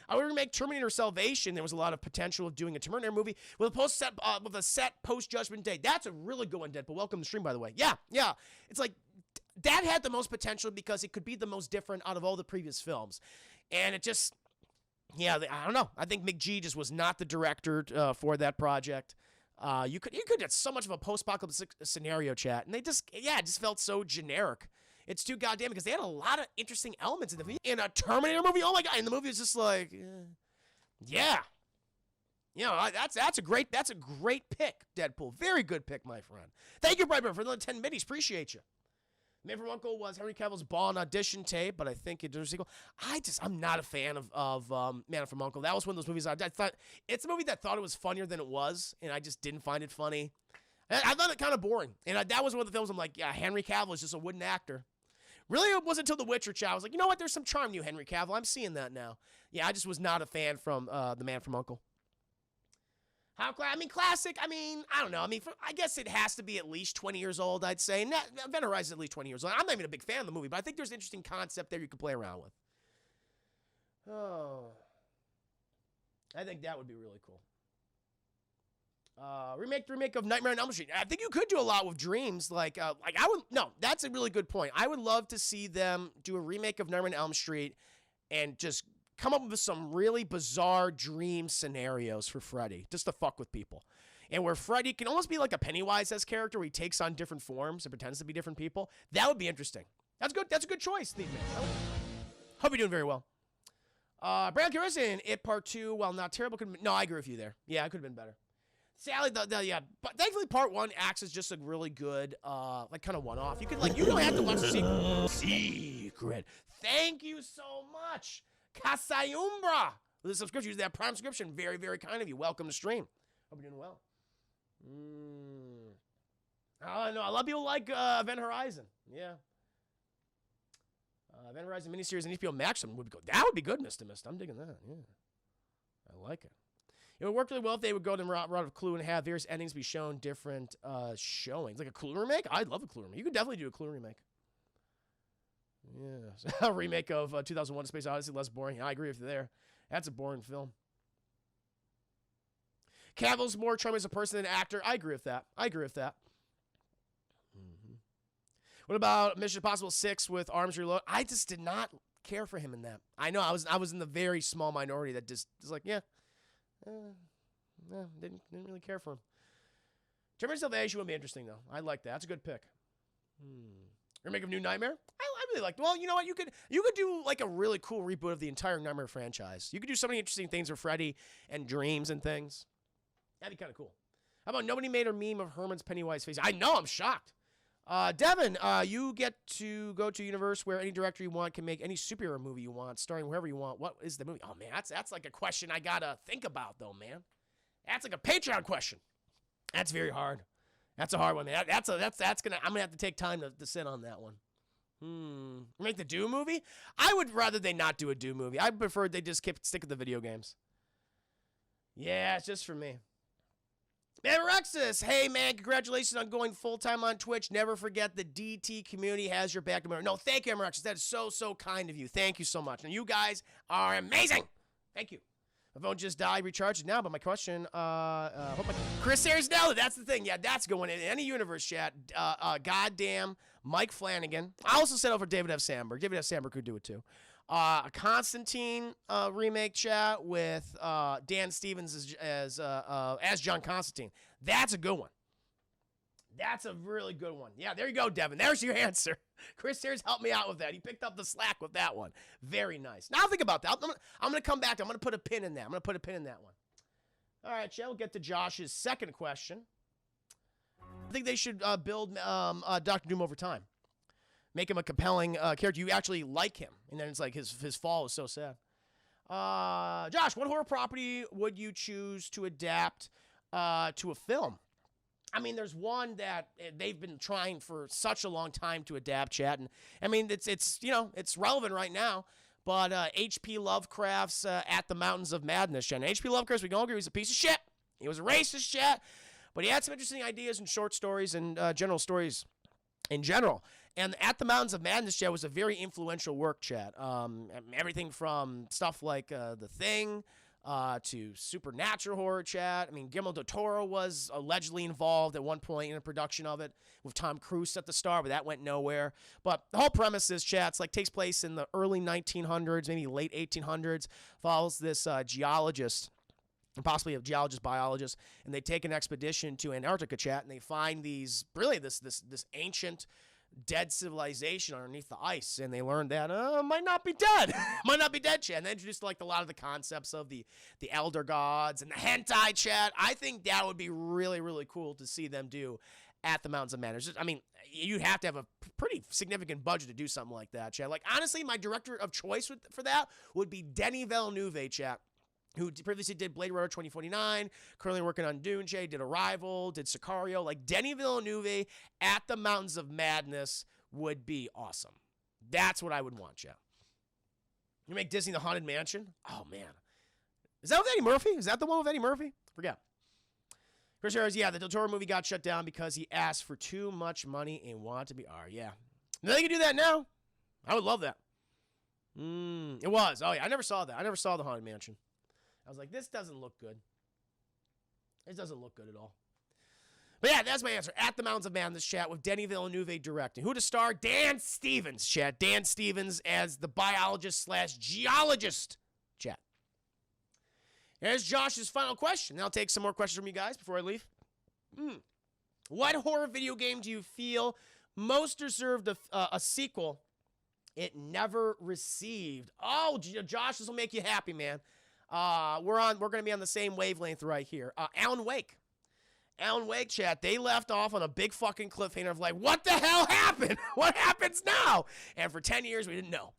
I would remake Terminator Salvation. There was a lot of potential of doing a Terminator movie with a set post-Judgment Day. That's a really good one, Deadpool. Welcome to the stream, by the way. Yeah. It's like, that had the most potential because it could be the most different out of all the previous films. And it just, I don't know. I think McG just was not the director for that project. You could get so much of a post-apocalyptic scenario, chat, and it just felt so generic. It's too goddamn, because they had a lot of interesting elements in the movie. In a Terminator movie, oh my god, and the movie is just like, yeah. That's a great pick, Deadpool. Very good pick, my friend. Thank you, Brightburn, for the 10 middies. Appreciate you. Man from Uncle was Henry Cavill's Bond audition tape, but I think it did a sequel. I'm not a fan of Man from Uncle. That was one of those movies I thought, it's a movie that thought it was funnier than it was, and I just didn't find it funny. I thought it kind of boring. And that was one of the films I'm like, yeah, Henry Cavill is just a wooden actor. Really, it wasn't until The Witcher, chat. I was like, you know what? There's some charm to you, Henry Cavill. I'm seeing that now. Yeah, I just was not a fan from The Man from Uncle. Classic. I don't know. I guess it has to be at least 20 years old, I'd say. Event Horizon is at least 20 years old. I'm not even a big fan of the movie, but I think there's an interesting concept there you can play around with. Oh. I think that would be really cool. Remake of Nightmare on Elm Street. I think you could do a lot with dreams. That's a really good point. I would love to see them do a remake of Nightmare on Elm Street and just come up with some really bizarre dream scenarios for Freddy, just to fuck with people. And where Freddy can almost be like a Pennywise-esque character where he takes on different forms and pretends to be different people. That would be interesting. That's good. That's a good choice, Steve, man. Hope you're doing very well. Brad Garrison, It Part 2, while not terrible, no, I agree with you there. Yeah, it could have been better. Sally, yeah, but thankfully Part 1 acts as just a really good, kind of one-off. You don't have to watch the secret. Thank you so much, Casayumbra, with the subscription. Use that Prime subscription. Very, very kind of you. Welcome to stream. Hope you're doing well. Oh, no, a lot of people like Event Horizon. Yeah. Event Horizon miniseries and HBO Max would go. That would be good, Mr. Mist. I'm digging that. Yeah. I like it. It would work really well if they would go the route of Clue and have various endings be shown different showings. Like a Clue remake? I'd love a Clue remake. You could definitely do a Clue remake. Yeah. A remake of 2001: Space Odyssey, less boring. I agree with you there. That's a boring film. Cavill's more charming as a person than an actor. I agree with that. What about Mission Impossible 6 with Arms Reloaded? I just did not care for him in that. I know I was in the very small minority that just was like, yeah. Didn't really care for him. Terminator Salvation would be interesting, though. I like that. That's a good pick. Remake of New Nightmare? I really like. Well, you know what? You could do like a really cool reboot of the entire Nightmare franchise. You could do so many interesting things with Freddy and dreams and things. That'd be kind of cool. How about nobody made a meme of Herman's Pennywise face? I know. I'm shocked. Devin, you get to go to a universe where any director you want can make any superhero movie you want, starring whoever you want. What is the movie? Oh, man, that's like a question I gotta think about, though, man. That's like a Patreon question. That's very hard. That's a hard one, man. I'm gonna have to take time to sit on that one. Make the Doom movie? I would rather they not do a Doom movie. I prefer they just stick with the video games. Yeah, it's just for me. Amarexis, hey man, congratulations on going full-time on Twitch. Never forget the DT community has your back. No, thank you, Amarexis. That is so, so kind of you. Thank you so much. And you guys are amazing. Thank you. My phone just died, recharged it now, but my question, Chris Ayers, now that's the thing. Yeah, that's going in any universe chat. Goddamn Mike Flanagan. I also set up for David F. Sandberg. David F. Sandberg could do it too. A Constantine remake chat with Dan Stevens as John Constantine. That's a good one. That's a really good one. Yeah, there you go, Devin. There's your answer. Chris Ayers helped me out with that. He picked up the slack with that one. Very nice. Now think about that. I'm going to come back. I'm going to put a pin in that. I'm going to put a pin in that one. All right, Chad, we'll get to Josh's second question. I think they should build Dr. Doom over time. Make him a compelling character. You actually like him. And then it's like his fall was so sad. Josh, what horror property would you choose to adapt to a film? I mean, there's one that they've been trying for such a long time to adapt, Chad. And I mean, it's relevant right now. But H.P. Lovecraft's At the Mountains of Madness, Chad. H.P. Lovecraft, we can all agree, was a piece of shit. He was a racist, Chad. But he had some interesting ideas and short stories and general stories in general. And At the Mountains of Madness, Chad, was a very influential work, Chad. Everything from stuff like The Thing to supernatural horror, Chad. I mean, Guillermo del Toro was allegedly involved at one point in the production of it with Tom Cruise at the star, but that went nowhere. But the whole premise is, Chad, it's like takes place in the early 1900s, maybe late 1800s, follows this geologist, possibly a geologist, biologist, and they take an expedition to Antarctica, Chad, and they find these, really, this ancient dead civilization underneath the ice, and they learned that might not be dead. Might not be dead, Chad. And they introduced like a lot of the concepts of the elder gods and the hentai, Chad. I think that would be really, really cool to see them do At the Mountains of Madness. I mean, you'd have to have a pretty significant budget to do something like that, Chad. Like, honestly, my director of choice for that would be Denis Villeneuve, Chad, who previously did Blade Runner 2049, currently working on Dune, Jay, did Arrival, did Sicario. Like, Denis Villeneuve, At the Mountains of Madness would be awesome. That's what I would want, Chad. You make Disney the Haunted Mansion? Oh, man. Is that with Eddie Murphy? Is that the one with Eddie Murphy? Forget. Chris Harris, yeah, the Del Toro movie got shut down because he asked for too much money and wanted to be R. Yeah. Now they can do that now. I would love that. It was. Oh, yeah, I never saw that. I never saw the Haunted Mansion. I was like, this doesn't look good. This doesn't look good at all. But yeah, that's my answer. At the Mountains of Madness, chat, with Denis Villeneuve directing. Who to star? Dan Stevens, chat. Dan Stevens as the biologist/geologist, chat. Here's Josh's final question. I'll take some more questions from you guys before I leave. What horror video game do you feel most deserved a sequel it never received? Oh, Josh, this will make you happy, man. We're going to be on the same wavelength right here. Alan Wake, chat. They left off on a big fucking cliffhanger of like, what the hell happened? What happens now? And for 10 years, we didn't know.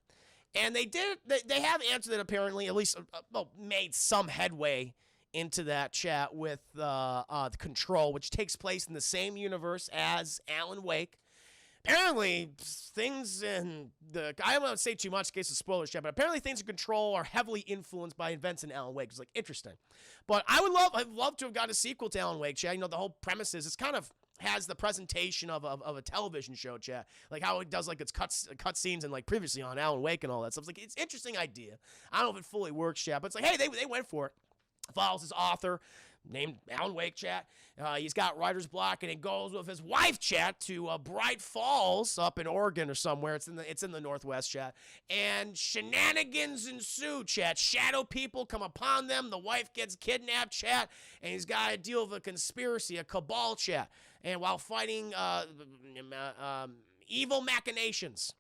And they have answered it apparently, at least made some headway into that, chat, with the Control, which takes place in the same universe as Alan Wake. Apparently, things in I don't want to say too much in case of spoilers, chat, but apparently things in Control are heavily influenced by events in Alan Wake. It's like interesting. But I'd love to have got a sequel to Alan Wake, chat. You know, the whole premise is it's kind of has the presentation of a television show, chat. Like how it does like its cut scenes and like previously on Alan Wake and all that stuff. It's like, it's an interesting idea. I don't know if it fully works, chat, but it's like, hey, they went for it. Follows his author named Alan Wake, chat. He's got writer's block, and it goes with his wife, chat, to Bright Falls up in Oregon or somewhere. It's in the Northwest, chat. And shenanigans ensue, chat. Shadow people come upon them. The wife gets kidnapped, chat, and he's got to deal with a conspiracy, a cabal, chat. And while fighting evil machinations.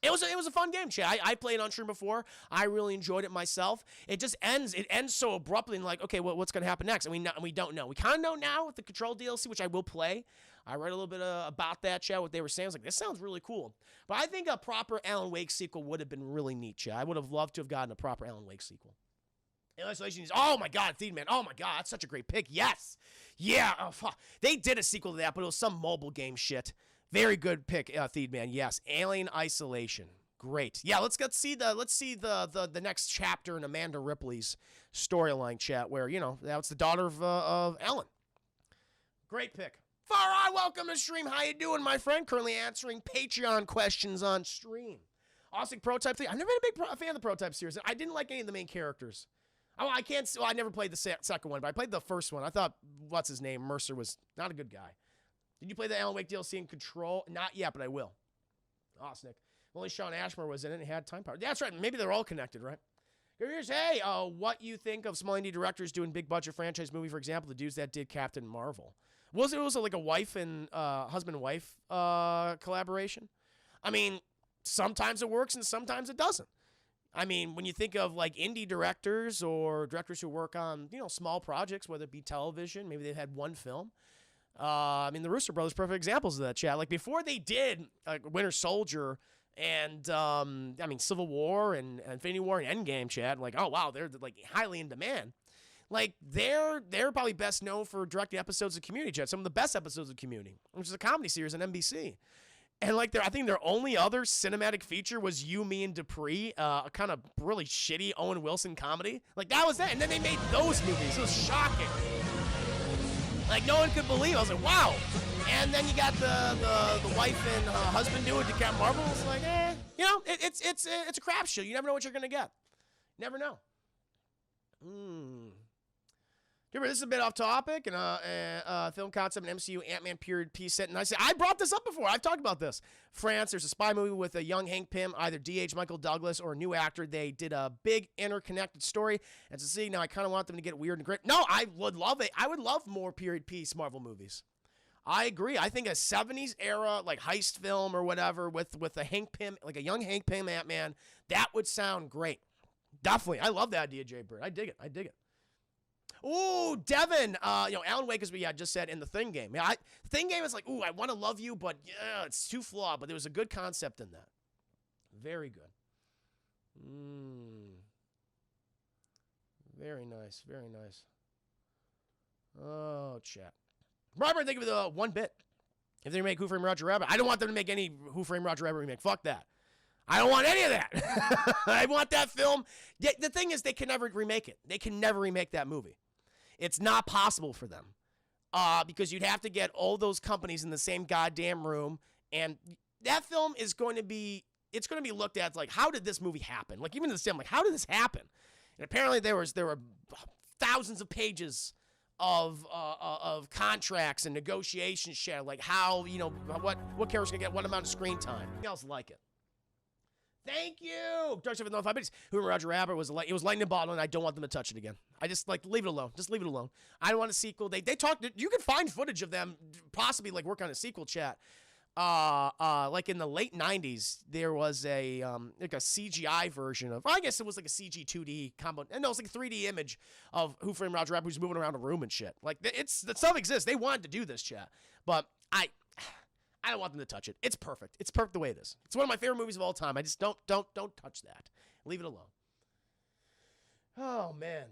It was a fun game, chat. I played on stream before. I really enjoyed it myself. It just ends. It ends so abruptly, and like, okay, what's going to happen next? And we don't know. We kind of know now with the Control DLC, which I will play. I read a little bit about that, chat, what they were saying. I was like, this sounds really cool. But I think a proper Alan Wake sequel would have been really neat, chat. I would have loved to have gotten a proper Alan Wake sequel. Illustrations. Oh my God, Thief Man. Oh my God, that's such a great pick. Yes. Yeah. Oh, fuck. They did a sequel to that, but it was some mobile game shit. Very good pick, Thief Man. Yes, Alien Isolation. Great. Yeah, let's see the next chapter in Amanda Ripley's storyline, chat, where, you know, that's the daughter of Ellen. Great pick. Farai, welcome to stream. How you doing, my friend? Currently answering Patreon questions on stream. Austin Prototype 3. I've never been a big fan of the Prototype series. I didn't like any of the main characters. I never played the second one, but I played the first one. I thought, what's his name, Mercer, was not a good guy. Did you play the Alan Wake DLC in Control? Not yet, but I will. Oh, Snick. Only Sean Ashmore was in it and had time power. That's right. Maybe they're all connected, right? Here's, hey, what you think of small indie directors doing big budget franchise movie, for example, the dudes that did Captain Marvel. Was it like a wife and husband and wife collaboration? I mean, sometimes it works and sometimes it doesn't. I mean, when you think of like indie directors or directors who work on, small projects, whether it be television, maybe they've had one film. I mean, the Russo Brothers, perfect examples of that, chat. Like before they did Winter Soldier and Civil War and Infinity War and Endgame, chat. Like, oh wow, they're like highly in demand. Like they're probably best known for directing episodes of Community, chat. Some of the best episodes of Community, which is a comedy series on NBC. And like I think their only other cinematic feature was You, Me, and Dupree, a kind of really shitty Owen Wilson comedy. Like that was that, and then they made those movies. It was shocking. Like no one could believe. I was like, wow. And then you got the wife and husband do it to Captain Marvel. It's like, it's a crapshoot. You never know what you're gonna get. Never know. Remember, this is a bit off topic, and film concept and MCU Ant-Man period piece set. And I brought this up before. I've talked about this. France, there's a spy movie with a young Hank Pym, either D.H. Michael Douglas or a new actor. They did a big interconnected story. And to see, now I kind of want them to get weird and grit. No, I would love it. I would love more period piece Marvel movies. I agree. I think a 70s era, like heist film or whatever with a Hank Pym, like a young Hank Pym Ant-Man, that would sound great. Definitely. I love that idea, Jay Bird. I dig it. Ooh, Devin, Alan Wake, as we just said in the Thing game. Yeah, the Thing game is like, ooh, I want to love you, but yeah, it's too flawed. But there was a good concept in that. Very good. Very nice. Oh, chat. Robert, think of the one bit. If they make Who Framed Roger Rabbit, I don't want them to make any Who Framed Roger Rabbit remake. Fuck that. I don't want any of that. I want that film. The thing is, they can never remake it. They can never remake that movie. It's not possible for them because you'd have to get all those companies in the same goddamn room, and that film is going to be, it's going to be looked at like, how did this movie happen? Like even to the same, like, how did this happen? And apparently there were thousands of pages of contracts and negotiations, shit, like how, what characters can get what amount of screen time. Anything else like it? Thank you. Dark Side of the 5 minutes. Who Framed Roger Rabbit was it was lightning in a bottle, and I don't want them to touch it again. I just leave it alone. Just leave it alone. I don't want a sequel. They talked. You can find footage of them possibly like work on a sequel, chat. Like in the late 90s, there was a like a CGI version of, I guess it was like a CG 2D combo. And no, it's like a 3D image of Who Framed Roger Rabbit who's moving around a room and shit. Like that stuff exists. They wanted to do this, chat, but I don't want them to touch it. It's perfect. It's perfect the way it is. It's one of my favorite movies of all time. I just don't touch that. Leave it alone. Oh, man.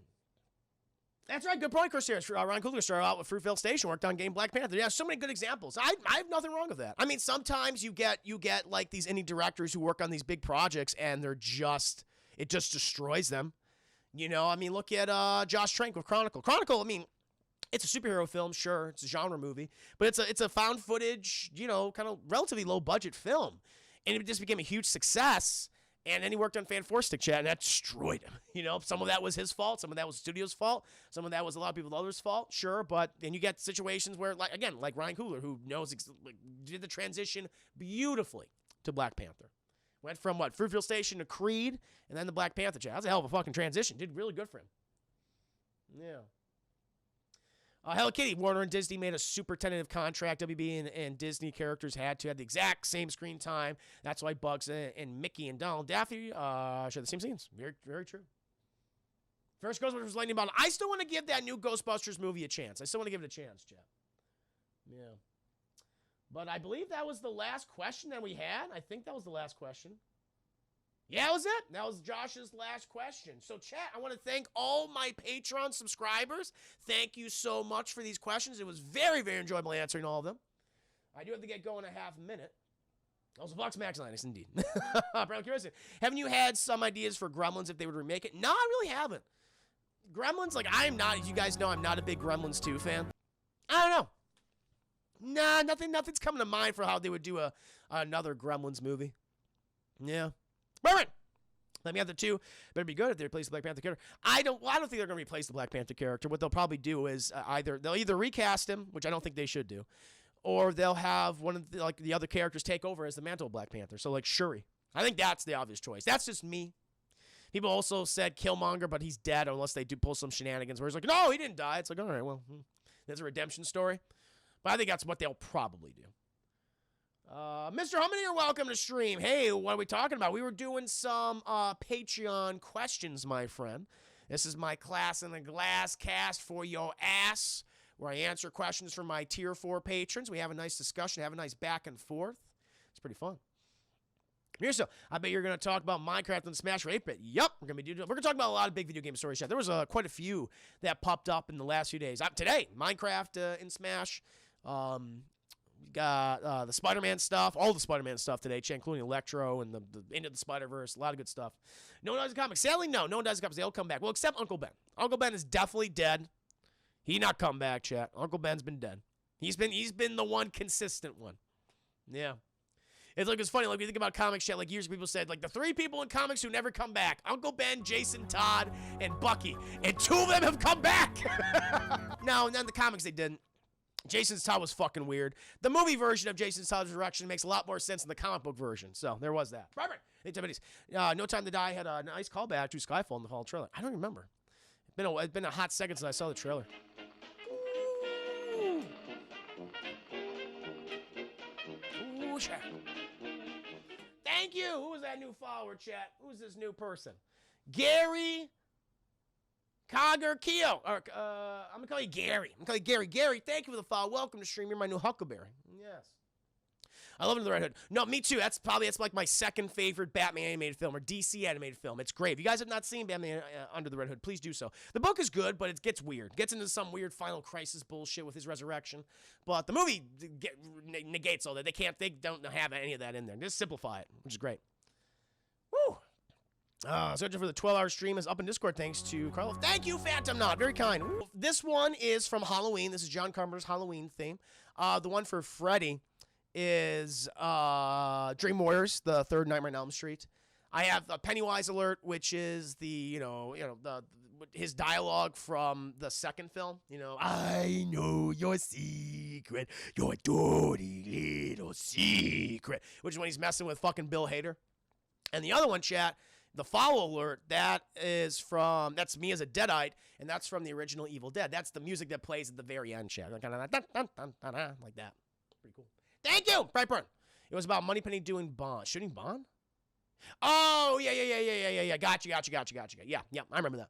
That's right. Good point, Chris here. Ryan Coogler started out with Fruitvale Station, worked on Game Black Panther. Yeah, so many good examples. I have nothing wrong with that. I mean, sometimes you get like these indie directors who work on these big projects and it just destroys them. I mean, look at Josh Trank with Chronicle. Chronicle, I mean, it's a superhero film, sure. It's a genre movie, but it's a found footage, kind of relatively low budget film, and it just became a huge success. And then he worked on Fan Four Stick, chat, and that destroyed him. Some of that was his fault, some of that was the studio's fault, some of that was a lot of people others' fault, sure. But then you get situations where, like Ryan Coogler, who did the transition beautifully to Black Panther, went from Fruitvale Station to Creed, and then the Black Panther, chat. That's a hell of a fucking transition. Did really good for him. Yeah. Hello Kitty, Warner and Disney made a super tentative contract. WB and Disney characters had to have the exact same screen time. That's why Bugs and Mickey and Donald Daffy share the same scenes. Very, very true. First Ghostbusters Lightning Bottle. I still want to give that new Ghostbusters movie a chance. I still want to give it a chance, Jeff. Yeah. But I believe that was the last question that we had. I think that was the last question. Yeah, that was it. That was Josh's last question. So, chat, I want to thank all my Patreon subscribers. Thank you so much for these questions. It was very, very enjoyable answering all of them. I do have to get going in a half minute. Also, Fox Max Linus, indeed. Brown Curiosity. Haven't you had some ideas for Gremlins if they would remake it? No, I really haven't. Gremlins, as you guys know, I'm not a big Gremlins 2 fan. I don't know. Nah, nothing's coming to mind for how they would do another Gremlins movie. Yeah. Right. Let me have the two. Better be good if they replace the Black Panther character. I don't think they're going to replace the Black Panther character. What they'll probably do is they'll either recast him, which I don't think they should do, or they'll have one of the other characters take over as the mantle of Black Panther. So like Shuri. I think that's the obvious choice. That's just me. People also said Killmonger, but he's dead unless they do pull some shenanigans where he's like, no, he didn't die. It's like, all right, well, that's a redemption story. But I think that's what they'll probably do. Mr. Humany, you're welcome to stream. Hey, what are we talking about? We were doing some Patreon questions, my friend. This is my Class in the Glass cast for your ass, where I answer questions from my Tier 4 patrons. We have a nice discussion, have a nice back and forth. It's pretty fun. Here, so I bet you're going to talk about Minecraft and Smash for 8-bit. Yup, we're going to talk about a lot of big video game stories. There was quite a few that popped up in the last few days. Today, Minecraft and Smash. We got the Spider-Man stuff, all the Spider-Man stuff today, including Electro and the Into the Spider-Verse. A lot of good stuff. No one dies in comics. Sadly, no one dies in comics. They all come back. Well, except Uncle Ben. Uncle Ben is definitely dead. He not come back, chat. Uncle Ben's been dead. He's been the one consistent one. Yeah. It's funny, like, when you think about comics, chat, like, years ago, people said, like, the 3 people in comics who never come back, Uncle Ben, Jason Todd, and Bucky. And 2 of them have come back! No, in the comics, they didn't. Jason Todd was fucking weird. The movie version of Jason Todd's Resurrection makes a lot more sense than the comic book version. So, there was that. Perfect! No Time to Die had a nice callback to Skyfall in the fall trailer. I don't remember. It's been a hot second since I saw the trailer. Ooh, chat. Thank you. Who is that new follower, chat? Who's this new person? Gary Cogger Keo. I'm going to call you Gary. Gary, thank you for the follow. Welcome to stream. You're my new Huckleberry. Yes. I love Under the Red Hood. No, me too. That's like my second favorite Batman animated film or DC animated film. It's great. If you guys have not seen Batman Under the Red Hood, please do so. The book is good, but it gets weird. Gets into some weird final crisis bullshit with his resurrection. But the movie negates all that. They don't have any of that in there. Just simplify it, which is great. Woo! Searching for the 12-hour stream is up in Discord thanks to Carlo. Thank you, Phantom Knot. Very kind. Ooh. This one is from Halloween. This is John Carpenter's Halloween theme. The one for Freddy is Dream Warriors, the third Nightmare on Elm Street. I have a Pennywise alert, which is his dialogue from the second film. I know your secret, your dirty little secret, which is when he's messing with fucking Bill Hader. And the other one, chat, the follow alert, that's me as a Deadite, and that's from the original Evil Dead. That's the music that plays at the very end, chat. Like that. Pretty cool. Thank you, Brightburn. It was about Moneypenny shooting Bond? Oh, yeah. Gotcha. Yeah, I remember that.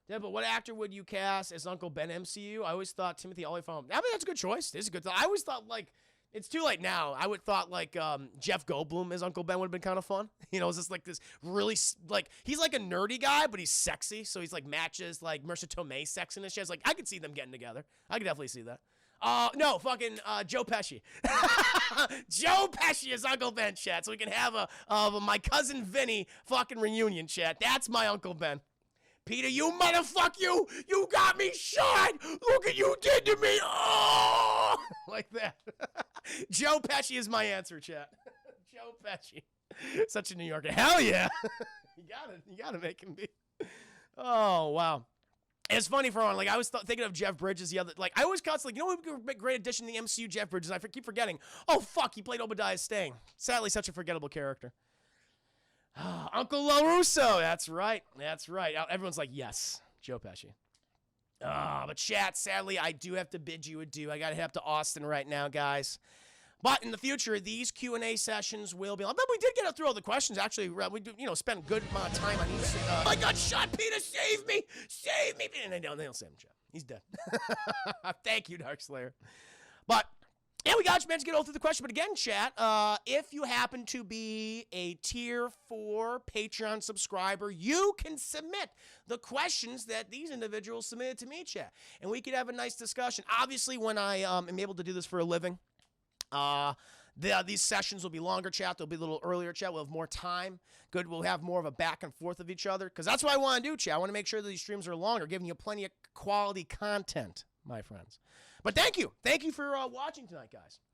Yeah, but what actor would you cast as Uncle Ben MCU? I always thought Timothy Olyphant. I mean, that's a good choice. This is a good. I always thought, like, it's too late now. I would thought, like, Jeff Goldblum as Uncle Ben would have been kind of fun. It's just like this really, like, he's like a nerdy guy, but he's sexy. So he's like matches like Marissa Tomei's sexiness. She's like, I could see them getting together. I could definitely see that. No, fucking Joe Pesci. Joe Pesci is Uncle Ben, chat. So we can have a my cousin Vinny fucking reunion, chat. That's my Uncle Ben. Peter, you motherfucker, you got me shot. Look what you did to me. Oh, like that. Joe Pesci is my answer, chat. Joe Pesci. Such a New Yorker. Hell yeah. You gotta make him be. Oh, wow. It's funny for one. Like, I was thinking of Jeff Bridges the other. Like, I always constantly, what would be a great addition to the MCU? Jeff Bridges. I keep forgetting. Oh fuck, he played Obadiah Stane. Sadly, such a forgettable character. Uncle LaRusso. That's right. Everyone's like, yes, Joe Pesci. But chat. Sadly, I do have to bid you adieu. I gotta head up to Austin right now, guys. But in the future, these Q&A sessions will be. I bet we did get through all the questions. Actually, we do, spend a good amount of time on each. I got shot, Peter. Save me! And they don't save him, chat. He's dead. Thank you, Darkslayer. But yeah, we got you, man, to get all through the question. But again, chat, if you happen to be a Tier 4 Patreon subscriber, you can submit the questions that these individuals submitted to me, chat, and we could have a nice discussion. Obviously, when I am able to do this for a living. These sessions will be longer, chat. They'll be a little earlier, chat. We'll have more time. Good. We'll have more of a back and forth of each other because that's what I want to do, chat. I want to make sure that these streams are longer, giving you plenty of quality content, my friends. But thank you. Thank you for watching tonight, guys.